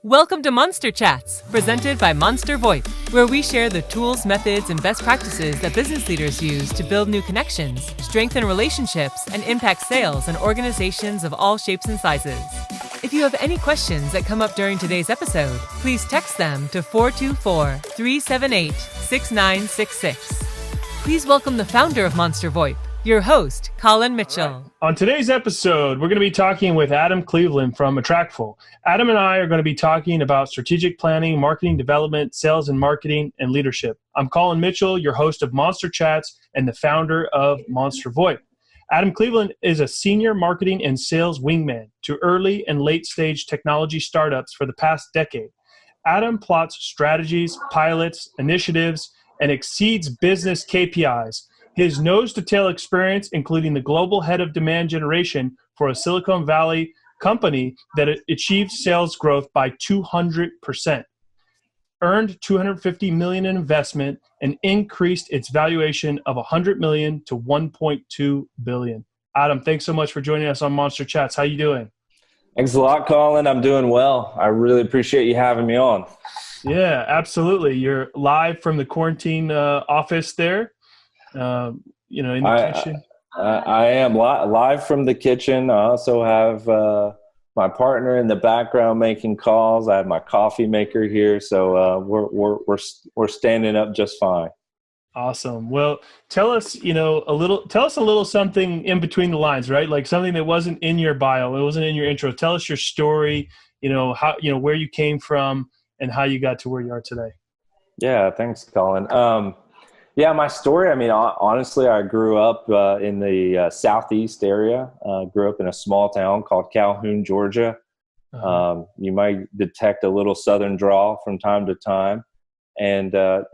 Welcome to Monster Chats, presented by Monster VoIP, where we share the tools, methods, and best practices that business leaders use to build new connections, strengthen relationships, and impact sales in organizations of all shapes and sizes. If you have any questions that come up during today's episode, please text them to 424-378-6966. Please welcome the founder of Monster VoIP, your host, Colin Mitchell. Right. On today's episode, we're going to be talking with Adam Cleveland from Attractful. Adam and I are going to be talking about strategic planning, marketing development, sales and marketing, and leadership. I'm Colin Mitchell, your host of Monster Chats and the founder of Monster VoIP. Adam Cleveland is a senior marketing and sales wingman to early and late stage technology startups for the past decade. Adam plots strategies, pilots, initiatives, and exceeds business KPIs. His nose-to-tail experience, including the global head of demand generation for a Silicon Valley company that achieved sales growth by 200%, earned $250 million in investment, and increased its valuation of $100 million to $1.2 billion. Adam, thanks so much for joining us on Monster Chats. How you doing? Thanks a lot, Colin. I'm doing well. I really appreciate you having me on. Yeah, absolutely. You're live from the quarantine office there. In the kitchen. I am live from the kitchen. I also have my partner in the background making calls. I have my coffee maker here, so we're standing up just fine. Awesome. Well, tell us a little something in between the lines, right? Like something that wasn't in your bio, it wasn't in your intro. Tell us your story. How where you came from and how you got to where you are today. Yeah, thanks, Colin. Yeah, my story, honestly, I grew up in the southeast area. Grew up in a small town called Calhoun, Georgia. You might detect a little southern drawl from time to time. And, the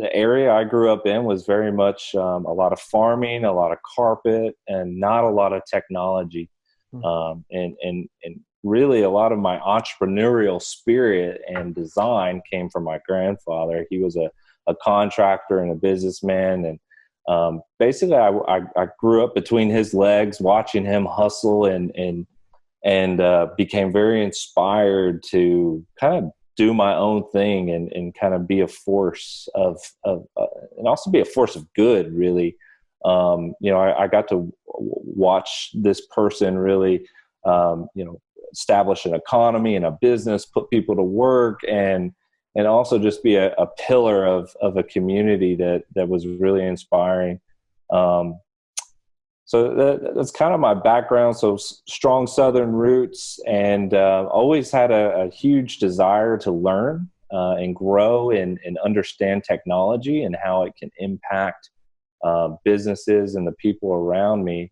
area I grew up in was very much a lot of farming, a lot of carpet, and not a lot of technology. And really a lot of my entrepreneurial spirit and design came from my grandfather. He was a contractor and a businessman. And basically I grew up between his legs, watching him hustle and became very inspired to kind of do my own thing and kind of be a force of and also be a force of good, really. I got to watch this person really, establish an economy and a business, put people to work, and also just be a pillar of a community that was really inspiring. So that's kind of my background. So strong Southern roots, and always had a huge desire to learn and grow and understand technology and how it can impact businesses and the people around me.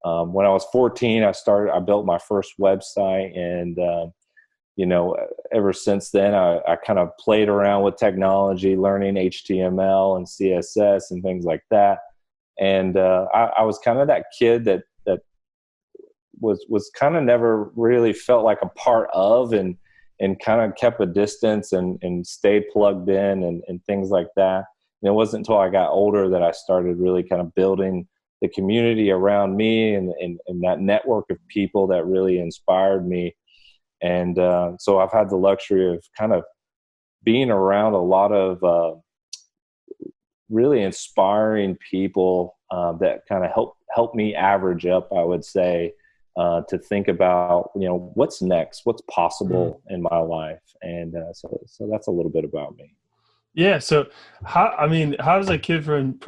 When I was 14, I built my first website, and ever since then, I kind of played around with technology, learning HTML and CSS and things like that. And I was kind of that kid that was kind of never really felt like a part of and kind of kept a distance and stayed plugged in and things like that. And it wasn't until I got older that I started really kind of building the community around me and that network of people that really inspired me. And so I've had the luxury of kind of being around a lot of really inspiring people that kind of help me average up, I would say, to think about, what's next, what's possible in my life. And so that's a little bit about me. Yeah. So how does a kid from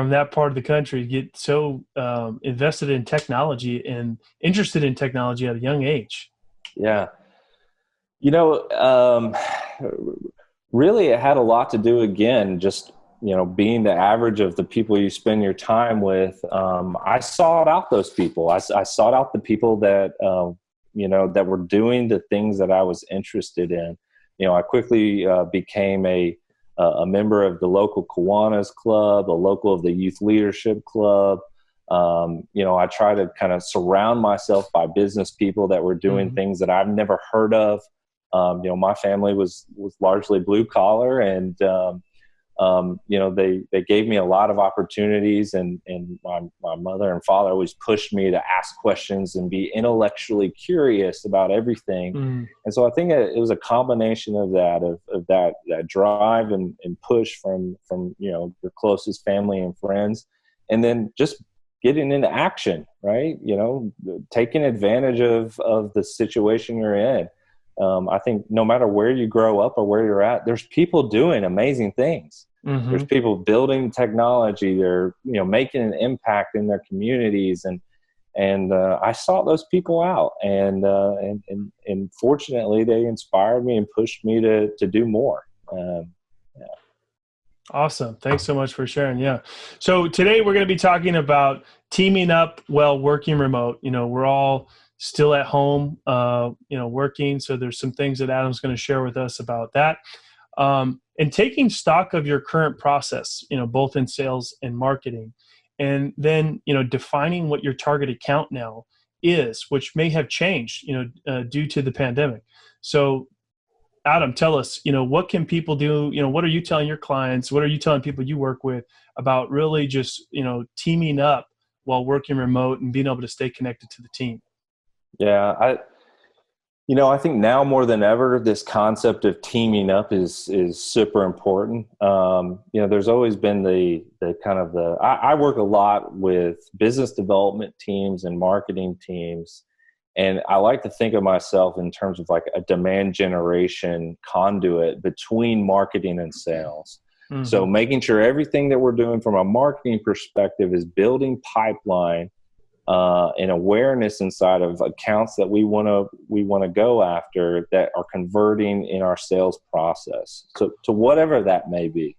that part of the country get so invested in technology and interested in technology at a young age? Yeah. Really it had a lot to do, again, just, being the average of the people you spend your time with. I sought out those people. I sought out the people that, that were doing the things that I was interested in. I quickly became a member of the local Kiwanis Club, a local of the Youth Leadership Club. I try to kind of surround myself by business people that were doing things that I've never heard of. My family was largely blue collar, and They gave me a lot of opportunities, and my mother and father always pushed me to ask questions and be intellectually curious about everything. And so I think it was a combination of that drive and push from your closest family and friends, and then just getting into action, right? Taking advantage of the situation you're in. I think no matter where you grow up or where you're at, there's people doing amazing things. There's people building technology. They're, making an impact in their communities. And I sought those people out, and fortunately they inspired me and pushed me to do more. Awesome. Thanks so much for sharing. Yeah. So today we're going to be talking about teaming up while working remote. We're all still at home, working. So there's some things that Adam's going to share with us about that. And taking stock of your current process, both in sales and marketing. And then, defining what your target account now is, which may have changed, due to the pandemic. So Adam, tell us, what can people do? What are you telling your clients? What are you telling people you work with about really just, teaming up while working remote and being able to stay connected to the team? Yeah, I think now more than ever, this concept of teaming up is super important. There's always been I work a lot with business development teams and marketing teams. And I like to think of myself in terms of like a demand generation conduit between marketing and sales. So making sure everything that we're doing from a marketing perspective is building pipeline and awareness inside of accounts that we want to go after that are converting in our sales process. So to whatever that may be.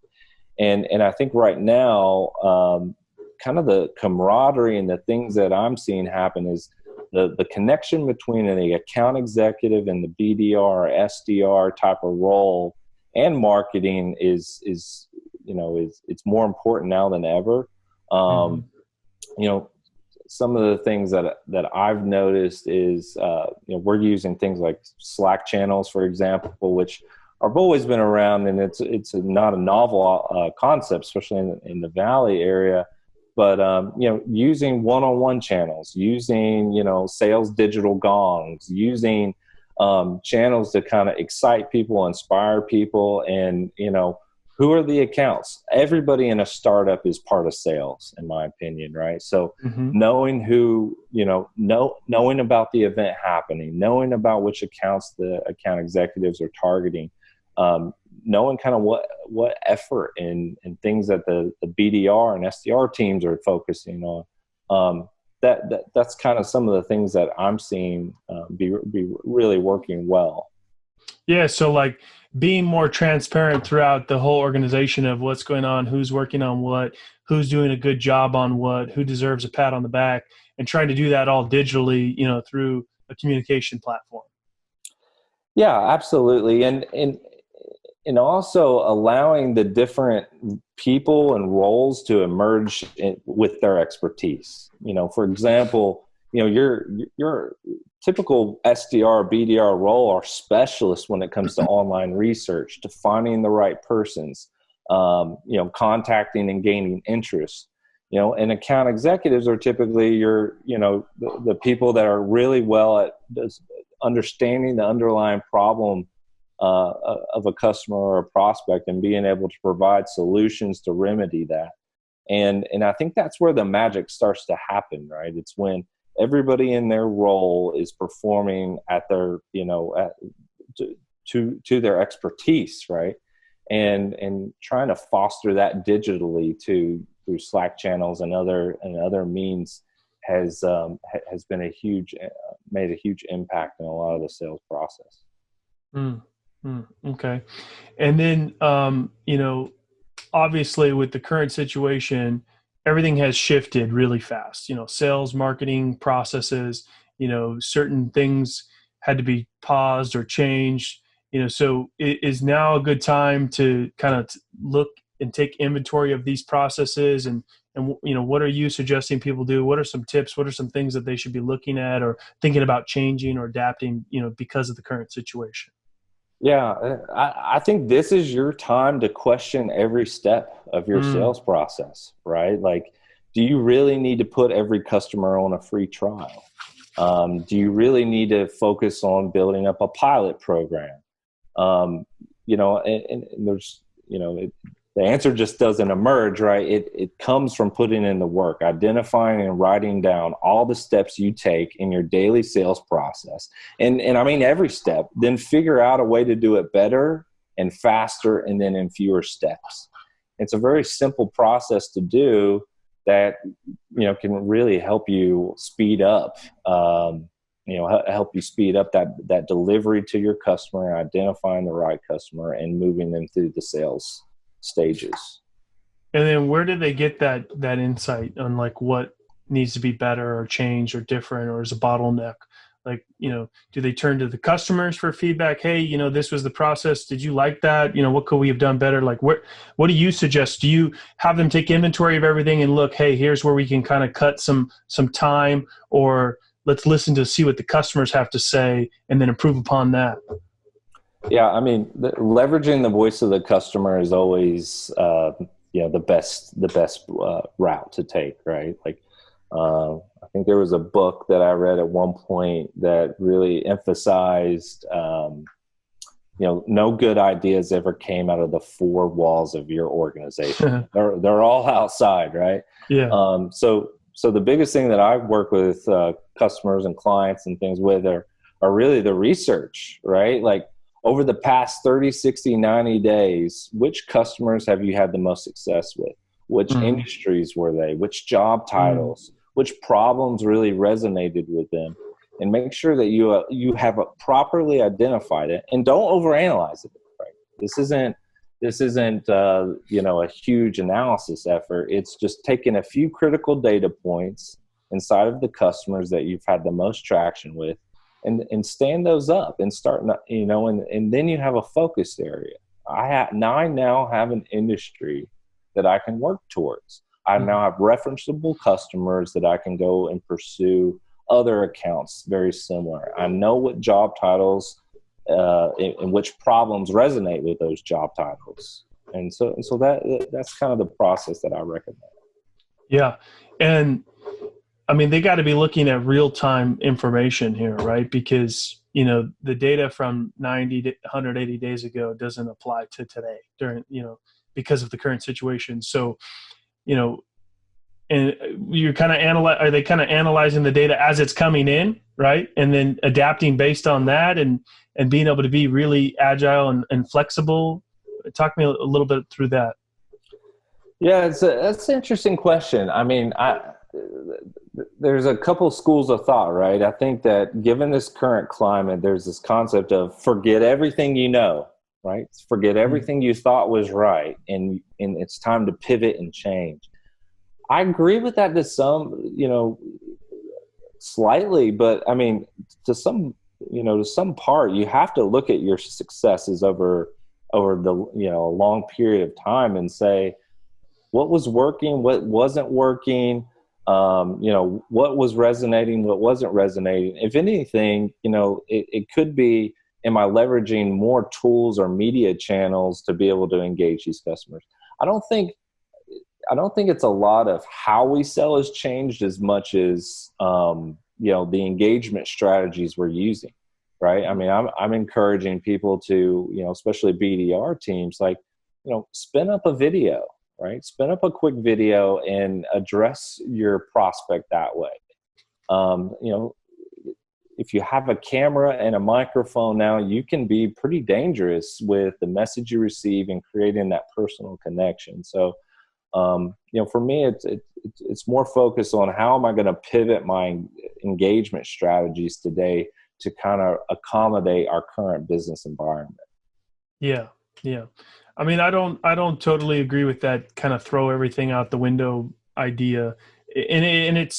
And I think right now, kind of the camaraderie and the things that I'm seeing happen is the connection between the account executive and the BDR or SDR type of role and marketing is it's more important now than ever. Some of the things that I've noticed is, we're using things like Slack channels, for example, which have always been around, and it's not a novel concept, especially in the Valley area. But, using one-on-one channels, using, sales digital gongs, using channels to kind of excite people, inspire people, and, who are the accounts? Everybody in a startup is part of sales, in my opinion, right? So knowing who, knowing about the event happening, knowing about which accounts the account executives are targeting, knowing kind of what effort and things that the BDR and SDR teams are focusing on. That's kind of some of the things that I'm seeing be really working well. Yeah. So like being more transparent throughout the whole organization of what's going on, who's working on what, who's doing a good job on what, who deserves a pat on the back, and trying to do that all digitally, through a communication platform. Yeah, absolutely. And also allowing the different people and roles to emerge with their expertise. For example, your typical SDR, BDR role are specialists when it comes to online research, to finding the right persons, contacting and gaining interest. And account executives are typically the people that are really well at understanding the underlying problem of a customer or a prospect and being able to provide solutions to remedy that. And I think that's where the magic starts to happen, right? It's when everybody in their role is performing at their, to their expertise, right? And trying to foster that digitally through Slack channels and other means has been made a huge impact in a lot of the sales process. Okay. And then, obviously with the current situation, everything has shifted really fast, sales, marketing processes, certain things had to be paused or changed, so it is now a good time to kind of look and take inventory of these processes and what are you suggesting people do? What are some tips? What are some things that they should be looking at or thinking about changing or adapting, because of the current situation? Yeah, I think this is your time to question every step of your Mm. sales process, right? Like, do you really need to put every customer on a free trial? Do you really need to focus on building up a pilot program? Um, and there's, the answer just doesn't emerge, right? It comes from putting in the work, identifying and writing down all the steps you take in your daily sales process. And I mean, every step, then figure out a way to do it better and faster and then in fewer steps. It's a very simple process to do that, can really help you speed up, help you speed up that delivery to your customer, identifying the right customer and moving them through the sales stages. And then where did they get that insight on like what needs to be better or changed or different or is a bottleneck? Like, do they turn to the customers for feedback? Hey, this was the process. Did you like that? What could we have done better? Like, what do you suggest? Do you have them take inventory of everything and look, hey, here's where we can kind of cut some time, or let's listen to see what the customers have to say and then improve upon that? Yeah, I mean, leveraging the voice of the customer is always, the best route to take, right? Like, I think there was a book that I read at one point that really emphasized, no good ideas ever came out of the four walls of your organization. They're all outside, right? Yeah. So the biggest thing that I work with customers and clients and things with are really the research, right? Like, over the past 30, 60, 90 days, which customers have you had the most success with? Which industries were they? Which job titles? Which problems really resonated with them? And make sure that you have properly identified it, and don't overanalyze it. Right? This isn't a huge analysis effort. It's just taking a few critical data points inside of the customers that you've had the most traction with, and stand those up and start, and then you have a focused area. I now have an industry that I can work towards. I now have referenceable customers that I can go and pursue other accounts very similar. I know what job titles and which problems resonate with those job titles. And so that's kind of the process that I recommend. Yeah. And I mean, they got to be looking at real-time information here, right? Because, the data from 90 to 180 days ago doesn't apply to today because of the current situation. So, and you're kind of are they kind of analyzing the data as it's coming in, right? And then adapting based on that and being able to be really agile and flexible. Talk me a little bit through that. Yeah, that's an interesting question. I mean, there's a couple schools of thought, right? I think that given this current climate, there's this concept of forget everything you know, right? Forget everything you thought was right, and it's time to pivot and change. I agree with that to some, slightly, but I mean, to some part, you have to look at your successes over the, a long period of time and say, what was working, what wasn't working, what was resonating, what wasn't resonating. If anything, it could be, am I leveraging more tools or media channels to be able to engage these customers? I don't think it's a lot of how we sell has changed as much as, the engagement strategies we're using, right? I mean, I'm encouraging people to, especially BDR teams, like, spin up a video, right? Spin up a quick video and address your prospect that way. If you have a camera and a microphone now, you can be pretty dangerous with the message you receive and creating that personal connection. So, for me, it's more focused on how am I going to pivot my engagement strategies today to kind of accommodate our current business environment. Yeah. Yeah. I mean, I don't totally agree with that kind of throw everything out the window idea. And it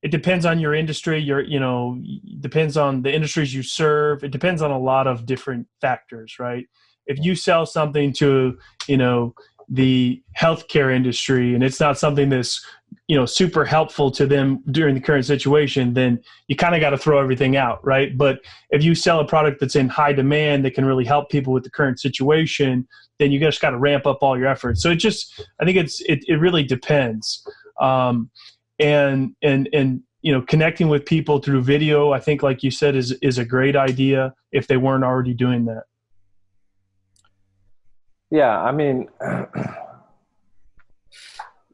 depends on your industry, depends on the industries you serve. It depends on a lot of different factors, right? If you sell something to, the healthcare industry and it's not something that's super helpful to them during the current situation, then you kind of got to throw everything out, right? But if you sell a product that's in high demand that can really help people with the current situation, then you just got to ramp up all your efforts. So I think it really depends. And connecting with people through video, I think, like you said, is a great idea if they weren't already doing that. Yeah, I mean,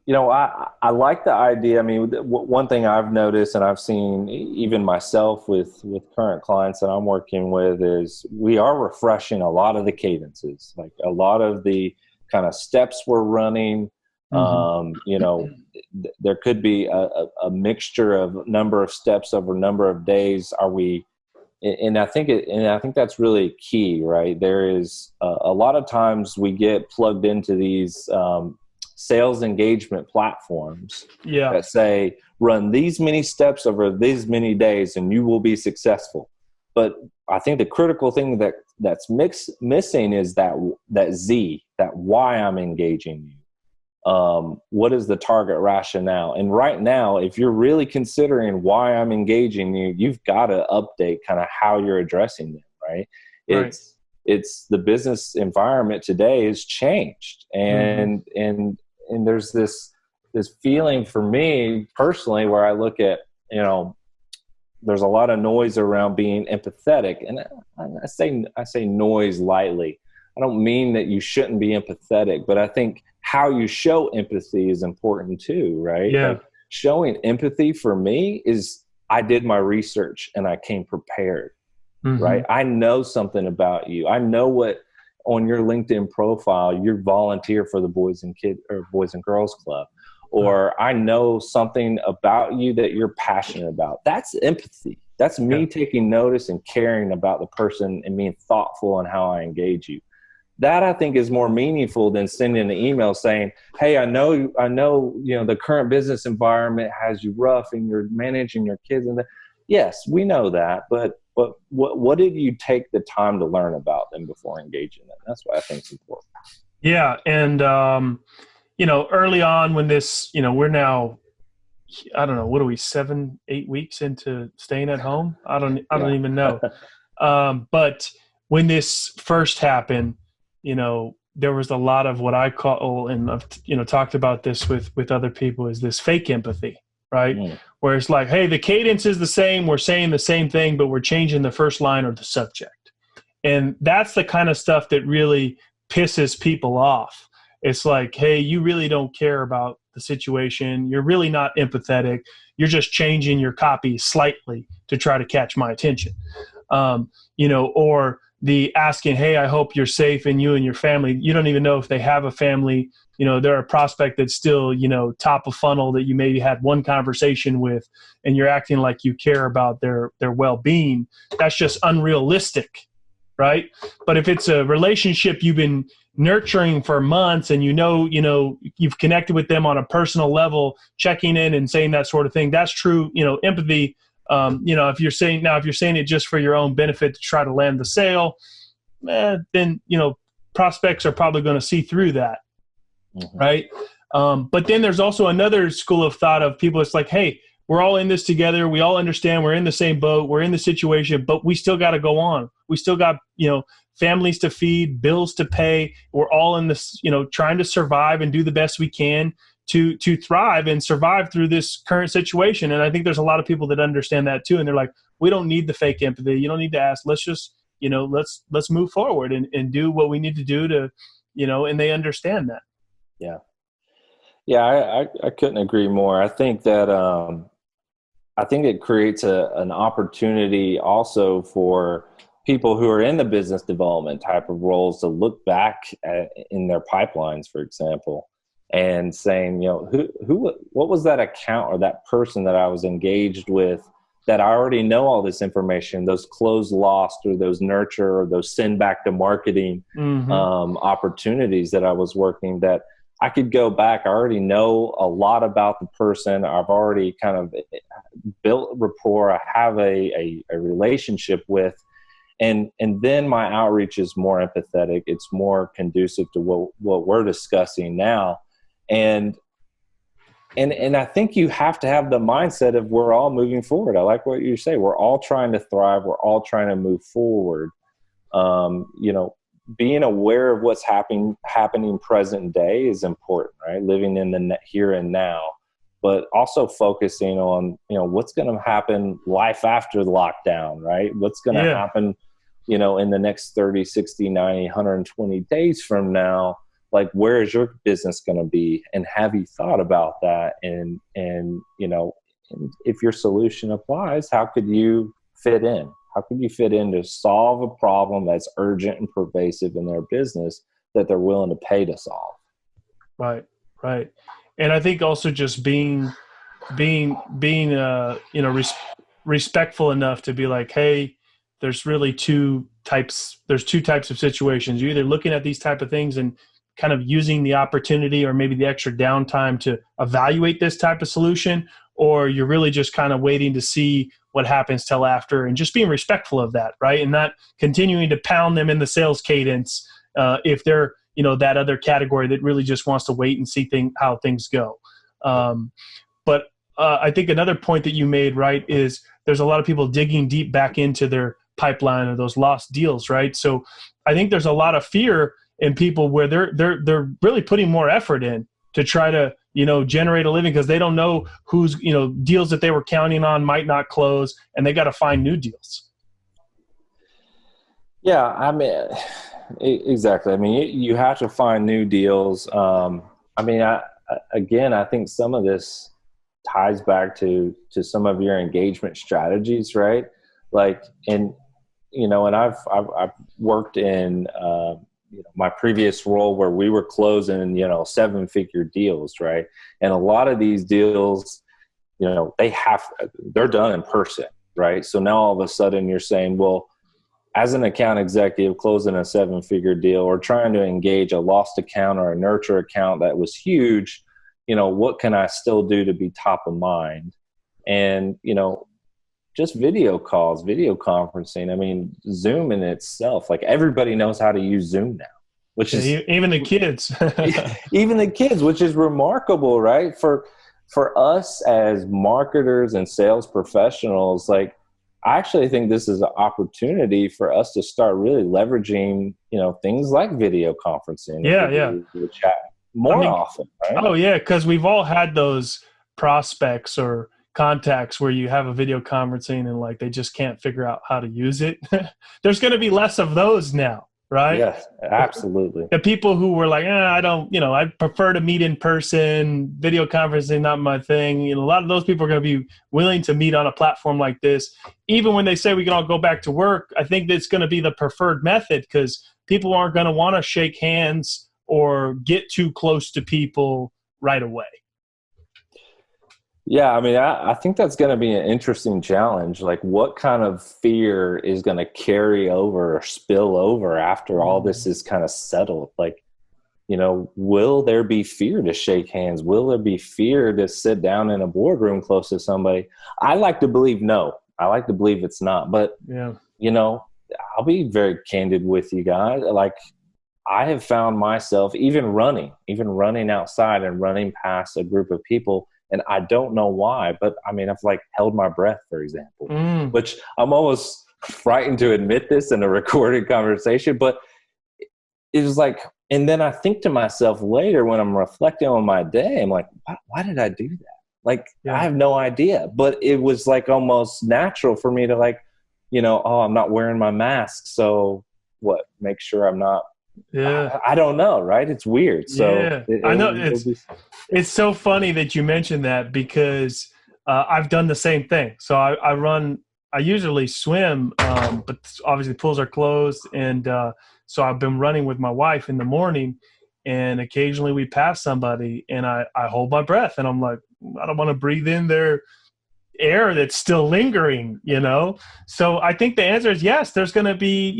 I like the idea. I mean, one thing I've noticed and I've seen even myself with current clients that I'm working with is we are refreshing a lot of the cadences, like a lot of the kind of steps we're running. There could be a mixture of number of steps over a number of days. And I think that's really key, right? There is a lot of times we get plugged into these sales engagement platforms that say, run these many steps over these many days and you will be successful. But I think the critical thing that's missing is that Z, that why I'm engaging you. What is the target rationale? And right now, if you're really considering why I'm engaging you, you've got to update kind of how you're addressing them, right? It's the business environment today has changed. And there's this feeling for me personally where I look at, there's a lot of noise around being empathetic. And I say noise lightly. I don't mean that you shouldn't be empathetic, but I think how you show empathy is important too, right? Yeah. Like showing empathy for me is I did my research and I came prepared, right? I know something about you. I know what on your LinkedIn profile, you volunteer for the Boys and Girls Club, or I know something about you that you're passionate about. That's empathy. That's me taking notice and caring about the person and being thoughtful on how I engage you. That I think is more meaningful than sending an email saying, "Hey, I know, the current business environment has you rough and you're managing your kids." And yes, we know that, but what did you take the time to learn about them before engaging them? That's what I think is important. Yeah, and early on when this, we're now, I don't know, what are we, 7-8 weeks into staying at home? I don't even know. But when this first happened, there was a lot of what I call, and I've, talked about this with other people, is this fake empathy, right? Where it's like, hey, the cadence is the same. We're saying the same thing, but we're changing the first line or the subject. And that's the kind of stuff that really pisses people off. It's like, hey, you really don't care about the situation. You're really not empathetic. You're just changing your copy slightly to try to catch my attention. Or the asking, hey, I hope you're safe and you and your family. You don't even know if they have a family. They're a prospect that's still, top of funnel that you maybe had one conversation with, and you're acting like you care about their well-being. That's just unrealistic, right? But if it's a relationship you've been nurturing for months and you've connected with them on a personal level, checking in and saying that sort of thing, that's true, empathy. If you're saying it just for your own benefit to try to land the sale, then, prospects are probably going to see through that. Right. But then there's also another school of thought of people. It's like, hey, we're all in this together. We all understand we're in the same boat. We're in the situation, but we still got to go on. We still got, families to feed, bills to pay. We're all in this, trying to survive and do the best we can to thrive and survive through this current situation. And I think there's a lot of people that understand that too. And they're like, we don't need the fake empathy. You don't need to ask. Let's just, let's move forward and do what we need to do to, and they understand that. Yeah. Yeah. I couldn't agree more. I think that, I think it creates an opportunity also for people who are in the business development type of roles to look back in their pipelines, for example, and saying, what was that account or that person that I was engaged with that I already know all this information, those close lost or those nurture or those send back to marketing opportunities that I was working, that I could go back. I already know a lot about the person. I've already kind of built rapport. I have a relationship with, and then my outreach is more empathetic. It's more conducive to what we're discussing now. And And I think you have to have the mindset of we're all moving forward. I like what you say. We're all trying to thrive. We're all trying to move forward. Being aware of what's happening present day is important, right? Living in the here and now, but also focusing on, what's going to happen life after the lockdown, right? What's going to happen, in the next 30, 60, 90, 120 days from now. Like, where is your business going to be? And have you thought about that? And if your solution applies, how could you fit in? How could you fit in to solve a problem that's urgent and pervasive in their business that they're willing to pay to solve? Right. And I think also just being respectful enough to be like, hey, there's really two types of situations. You're either looking at these type of things and kind of using the opportunity or maybe the extra downtime to evaluate this type of solution, or you're really just kind of waiting to see what happens till after, and just being respectful of that, right? And not continuing to pound them in the sales cadence if they're, that other category that really just wants to wait and see how things go. But I think another point that you made, right, is there's a lot of people digging deep back into their pipeline of those lost deals, right? So I think there's a lot of fear in people where they're really putting more effort in to try to, generate a living, because they don't know who's, deals that they were counting on might not close, and they got to find new deals. Yeah, I mean, exactly. I mean, you have to find new deals. I think some of this ties back to some of your engagement strategies, right? Like, and I've worked in, my previous role where we were closing, 7-figure deals, right? And a lot of these deals, they're done in person, right? So now all of a sudden you're saying, well, as an account executive closing a 7-figure deal or trying to engage a lost account or a nurture account that was huge, what can I still do to be top of mind? And, just video calls, video conferencing. I mean, Zoom in itself, like, everybody knows how to use Zoom now, which is even the kids, which is remarkable, right? For us as marketers and sales professionals, like, I actually think this is an opportunity for us to start really leveraging, things like video conferencing. Chat more often, right? Oh yeah. 'Cause we've all had those prospects or contacts where you have a video conferencing and like they just can't figure out how to use it. There's going to be less of those now, right? Yes, absolutely. The people who were like, I don't, I prefer to meet in person, video conferencing, not my thing. A lot of those people are going to be willing to meet on a platform like this. Even when they say we can all go back to work, I think that's going to be the preferred method, because people aren't going to want to shake hands or get too close to people right away. Yeah, I mean, I think that's going to be an interesting challenge. Like, what kind of fear is going to carry over or spill over after all this is kind of settled? Like, will there be fear to shake hands? Will there be fear to sit down in a boardroom close to somebody? I like to believe no. I like to believe it's not. But, I'll be very candid with you guys. Like, I have found myself even running outside and running past a group of people. And I don't know why, but I mean, I've like held my breath, for example, which I'm almost frightened to admit this in a recorded conversation, but it was like, and then I think to myself later when I'm reflecting on my day, I'm like, why did I do that? Like, I have no idea, but it was like almost natural for me to like, I'm not wearing my mask. So what, make sure I'm not. Yeah, I don't know, right? It's weird. So I know it's so funny that you mentioned that, because I've done the same thing. So I usually swim, but obviously pools are closed, and so I've been running with my wife in the morning, and occasionally we pass somebody, and I hold my breath, and I'm like, I don't want to breathe in their air that's still lingering, So I think the answer is yes. There's going to be,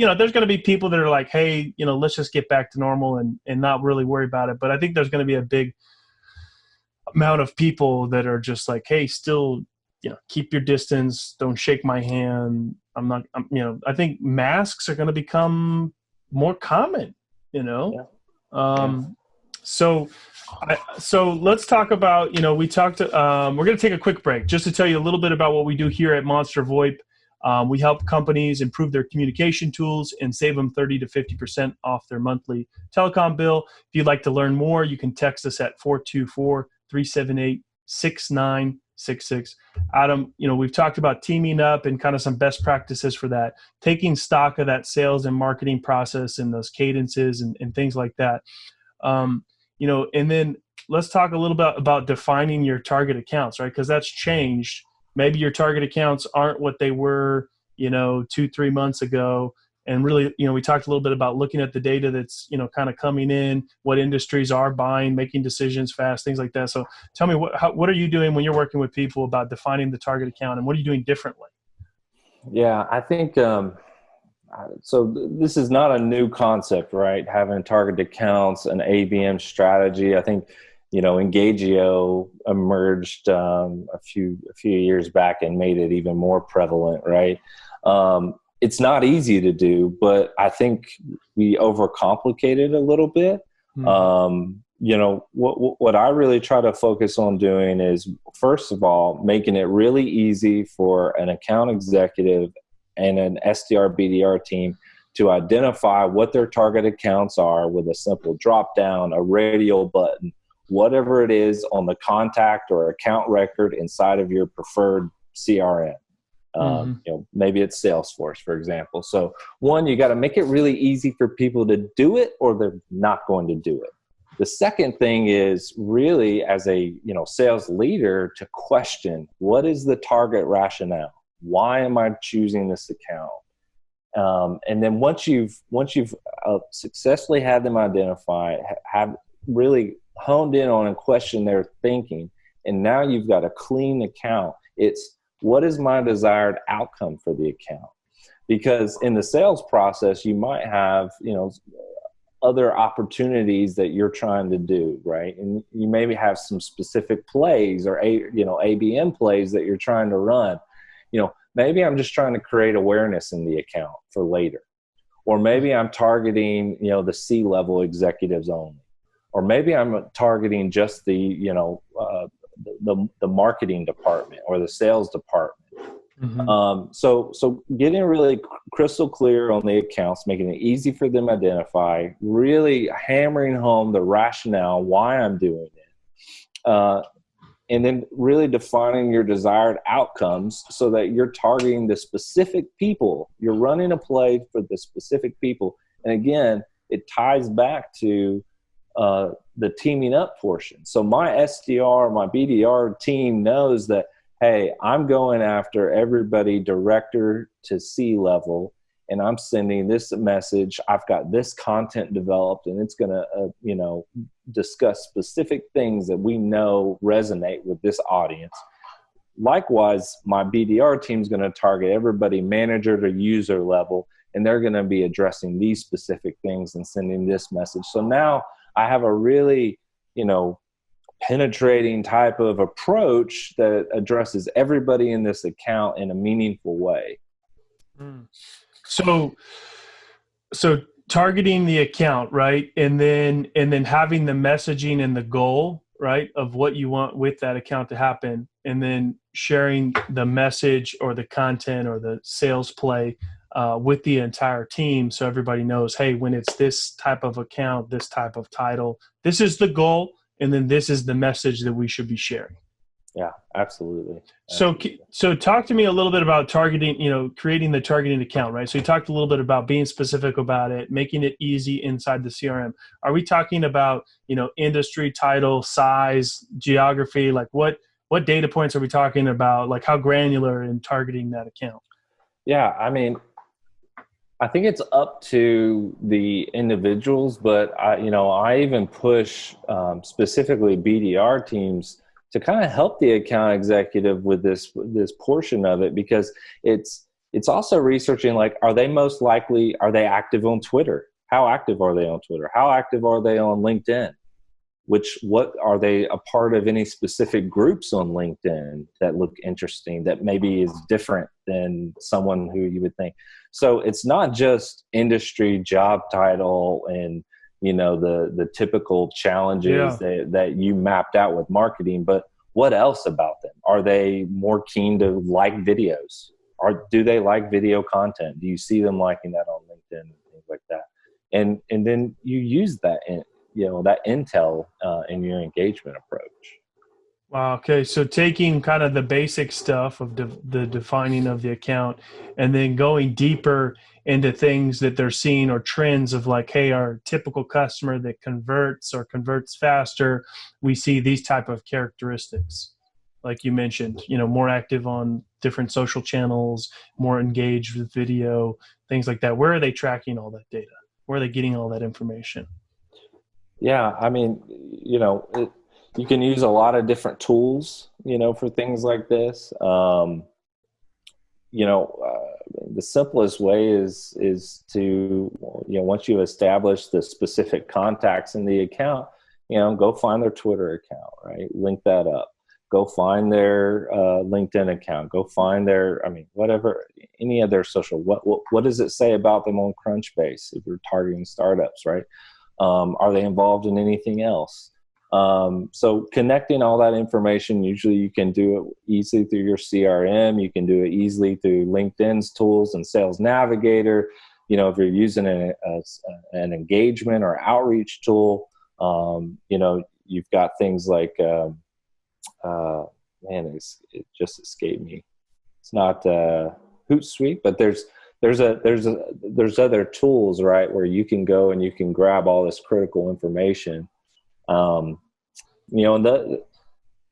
people that are like, hey, let's just get back to normal and not really worry about it. But I think there's going to be a big amount of people that are just like, hey, still, keep your distance. Don't shake my hand. I think masks are going to become more common, So So let's talk about, we talked, we're going to take a quick break just to tell you a little bit about what we do here at Monster VoIP. We help companies improve their communication tools and save them 30 to 50% off their monthly telecom bill. If you'd like to learn more, you can text us at 424-378-6966. Adam, we've talked about teaming up and kind of some best practices for that, taking stock of that sales and marketing process and those cadences and things like that. And then let's talk a little bit about defining your target accounts, right? Because that's changed. Maybe your target accounts aren't what they were, 2-3 months ago. And really, we talked a little bit about looking at the data that's, kind of coming in, what industries are buying, making decisions fast, things like that. So tell me, what are you doing when you're working with people about defining the target account, and what are you doing differently? Yeah, I think so this is not a new concept, right? Having target accounts, an ABM strategy. I think, Engagio emerged a few years back and made it even more prevalent, right? It's not easy to do, but I think we overcomplicate it a little bit. What I really try to focus on doing is, first of all, making it really easy for an account executive and an SDR BDR team to identify what their target accounts are with a simple drop down, a radial button, whatever it is on the contact or account record inside of your preferred CRM. Maybe it's Salesforce, for example. So one, you got to make it really easy for people to do it, or they're not going to do it. The second thing is really, as a sales leader, to question, what is the target rationale? Why am I choosing this account? And then once you've successfully had them identify, have really honed in on and questioned their thinking, and now you've got a clean account, it's what is my desired outcome for the account? Because in the sales process, you might have other opportunities that you're trying to do, right? And you maybe have some specific plays or ABM plays that you're trying to run. Maybe I'm just trying to create awareness in the account for later. Or maybe I'm targeting, the C-level executives only. Or maybe I'm targeting just the marketing department or the sales department. So getting really crystal clear on the accounts, making it easy for them to identify, really hammering home the rationale why I'm doing it. And then really defining your desired outcomes so that you're targeting the specific people. You're running a play for the specific people. And again, it ties back to the teaming up portion. So my SDR, my BDR team knows that, hey, I'm going after everybody director to C-level, and I'm sending this message. I've got this content developed, and it's going to, discuss specific things that we know resonate with this audience. Likewise, my BDR team is going to target everybody manager to user level, and they're going to be addressing these specific things and sending this message. So now I have a really, penetrating type of approach that addresses everybody in this account in a meaningful way. So targeting the account, right? And then having the messaging and the goal, right, of what you want with that account to happen, and then sharing the message or the content or the sales play with the entire team, so everybody knows, hey, when it's this type of account, this type of title, this is the goal, and then this is the message that we should be sharing. Yeah, absolutely. So talk to me a little bit about targeting, creating the targeting account, right? So you talked a little bit about being specific about it, making it easy inside the CRM. Are we talking about, industry, title, size, geography? Like what data points are we talking about? Like how granular in targeting that account? Yeah, I think it's up to the individuals, but I even push specifically BDR teams to kind of help the account executive with this portion of it, because it's also researching, like, are they active on Twitter? How active are they on Twitter? How active are they on LinkedIn? What are they a part of any specific groups on LinkedIn that look interesting, that maybe is different than someone who you would think? So it's not just industry, job title, and the typical challenges that you mapped out with marketing, but what else about them? Are they more keen to like videos? Or do they like video content? Do you see them liking that on LinkedIn and things like that? And then you use that that intel in your engagement approach. Wow. Okay. So taking kind of the basic stuff of the defining of the account and then going deeper into things that they're seeing or trends of like, hey, our typical customer that converts or converts faster, we see these type of characteristics. Like you mentioned, more active on different social channels, more engaged with video, things like that. Where are they tracking all that data? Where are they getting all that information? Yeah. I mean, you can use a lot of different tools, for things like this. The simplest way is to, once you establish the specific contacts in the account, go find their Twitter account, right? Link that up. Go find their LinkedIn account. Go find their, whatever, any of their social. What does it say about them on Crunchbase if you're targeting startups, right? Are they involved in anything else? So connecting all that information, usually you can do it easily through your CRM. You can do it easily through LinkedIn's tools and Sales Navigator. If you're using an engagement or outreach tool, you've got things like, it just escaped me. It's not Hootsuite, but there's other tools, right, where you can go and you can grab all this critical information. And the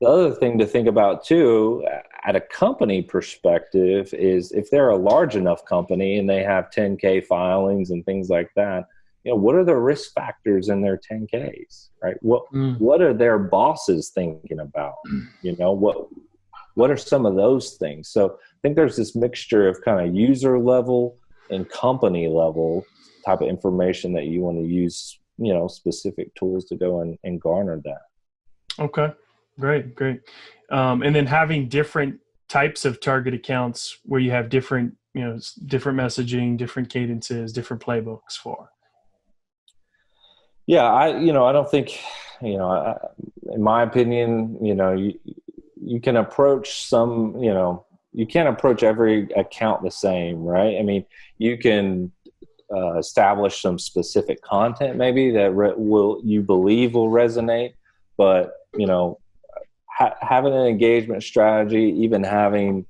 other thing to think about too, at a company perspective, is if they're a large enough company and they have 10K filings and things like that, what are the risk factors in their 10Ks, right? What are their bosses thinking about? What are some of those things? So I think there's this mixture of kind of user level and company level type of information that you want to use, specific tools to go and garner that. Okay, great. And then having different types of target accounts where you have different, different messaging, different cadences, different playbooks for. Yeah, I don't think, in my opinion, you can approach some, you can't approach every account the same, right? I mean, you can establish some specific content maybe that you believe will resonate, but having an engagement strategy, even having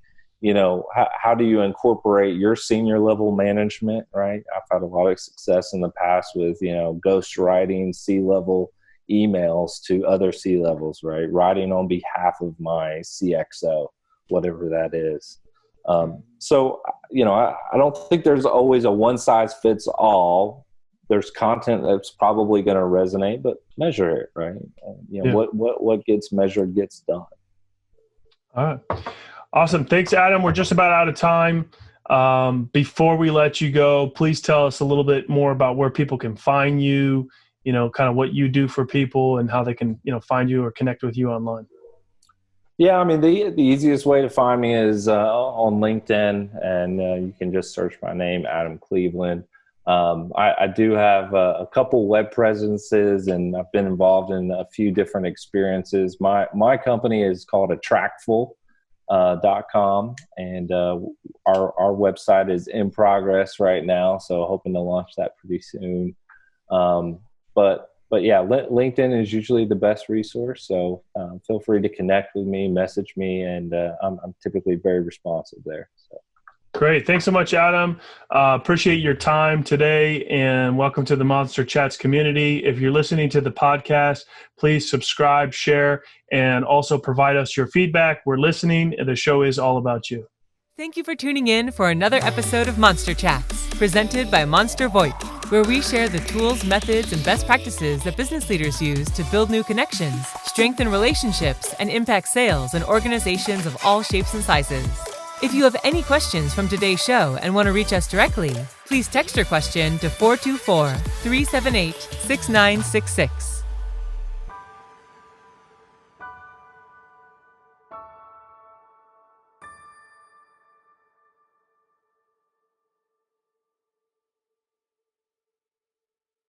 how do you incorporate your senior level management, right? I've had a lot of success in the past with ghost writing C-level emails to other C-levels, right? Writing on behalf of my CXO, whatever that is. So I don't think there's always a one size fits all. There's content that's probably going to resonate, but measure it, right? What gets measured gets done. All right. Awesome. Thanks, Adam. We're just about out of time. Before we let you go, please tell us a little bit more about where people can find you, kind of what you do for people and how they can, find you or connect with you online. Yeah, I mean, the easiest way to find me is on LinkedIn, and you can just search my name, Adam Cleveland. I do have a couple web presences, and I've been involved in a few different experiences. My company is called Attractful. .com, and our website is in progress right now, so hoping to launch that pretty soon. But yeah, LinkedIn is usually the best resource, so feel free to connect with me, message me, and I'm typically very responsive there. So. Great. Thanks so much, Adam. Appreciate your time today, and welcome to the Monster Chats community. If you're listening to the podcast, please subscribe, share, and also provide us your feedback. We're listening, and the show is all about you. Thank you for tuning in for another episode of Monster Chats, presented by Monster VoIP, where we share the tools, methods, and best practices that business leaders use to build new connections, strengthen relationships, and impact sales in organizations of all shapes and sizes. If you have any questions from today's show and want to reach us directly, please text your question to 424-378-6966.